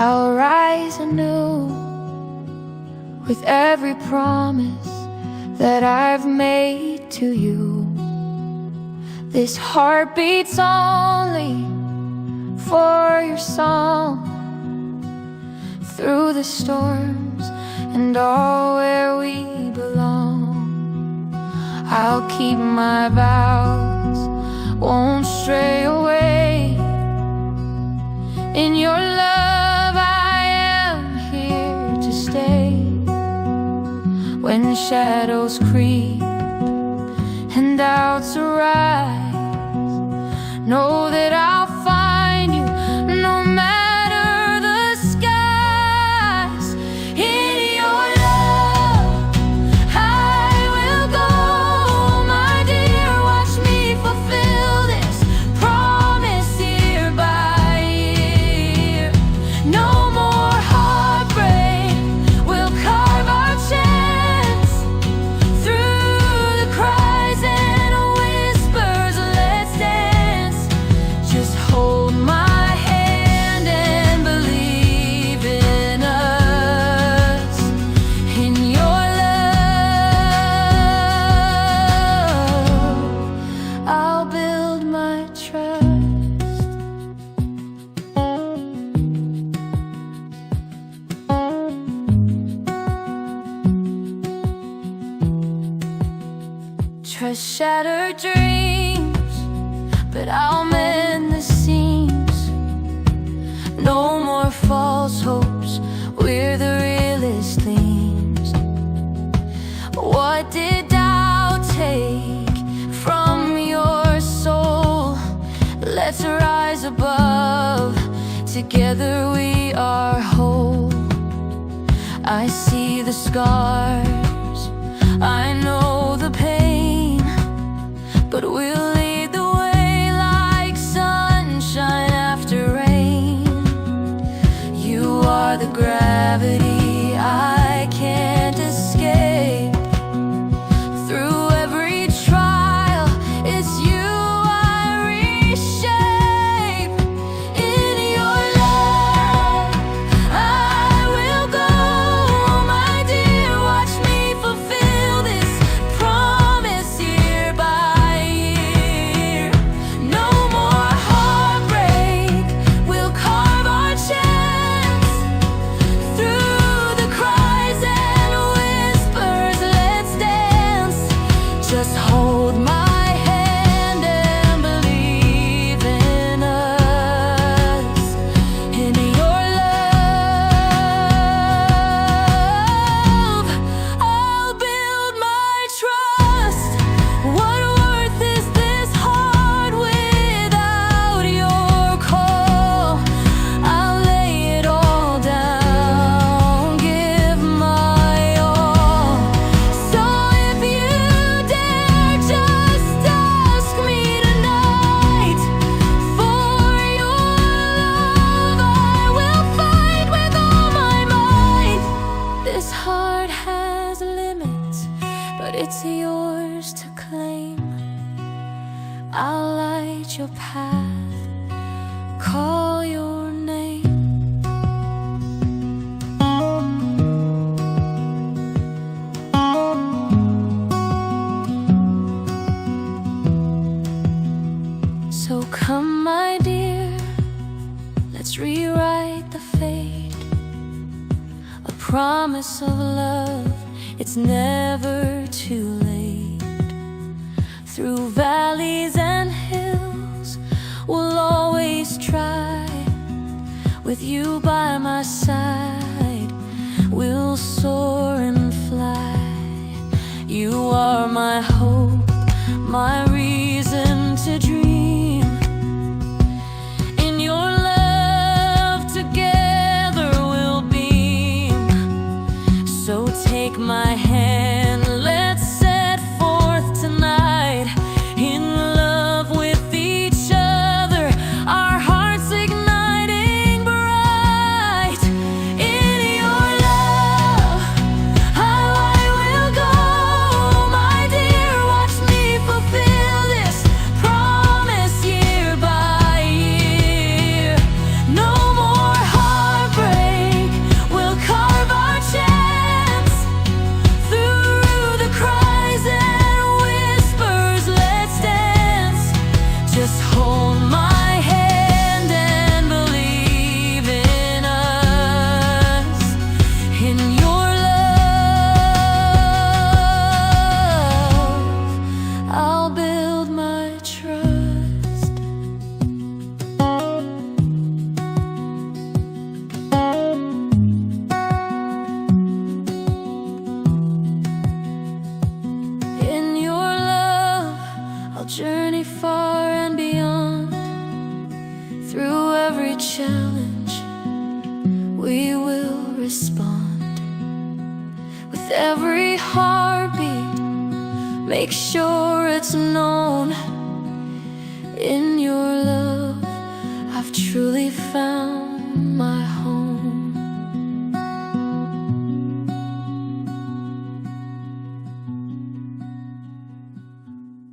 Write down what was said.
I'll rise anew with every promise that I've made to you. This heart beats only for your song. Through the storms and all where we belong, I'll keep my vows, won't stray away. In your love I am here to stay. When shadows creep and doubts arise, know that I'll find you no matter the skies. In your love I will go, my dear. Watch me fulfill this promise year by year. No more heartbreak, we'll carve our chance through the cries and whispers. Let's dance. Just hold my hand and believe in us. In your love, I'll build my trust. Trust shattered dreams, but I'll mend the seams. No more false hopes, we're the realest themes. What did doubt take from your soul? Let's rise above, together we are whole. I see the scars, I know the pain, but we'll lead the way like sunshine after rain. You are the gravity I can't escape. Through every trial, it's you I reshape. In your love I will go, my dear. Watch me fulfill this promise year by year. No more heartbreak, we'll carve our chance through the cries and whispers. Let's dance. Just hold my hand and believe in us. In your love, I'll build my trust. What worth is this heart without your call? I'll lay it all down, give my all. So if you dare, just ask me tonight for your love. I will fight with all my might. This heart has limits, but it's yours to claim. I'll light your path, call your name. So come, my dear, let's rewrite the fate. A promise of love, it's never too late. Through valleys and hills, we'll always try. With you by my side, we'll soar and fly. You are my hope, my reason to dream. In your love, together we'll beam. So take my hand, let's set forth tonight. In love with each other, our hearts igniting bright. In your love, how I will go, my dear. Watch me fulfill heartbeat, make sure it's known. In your love I've truly found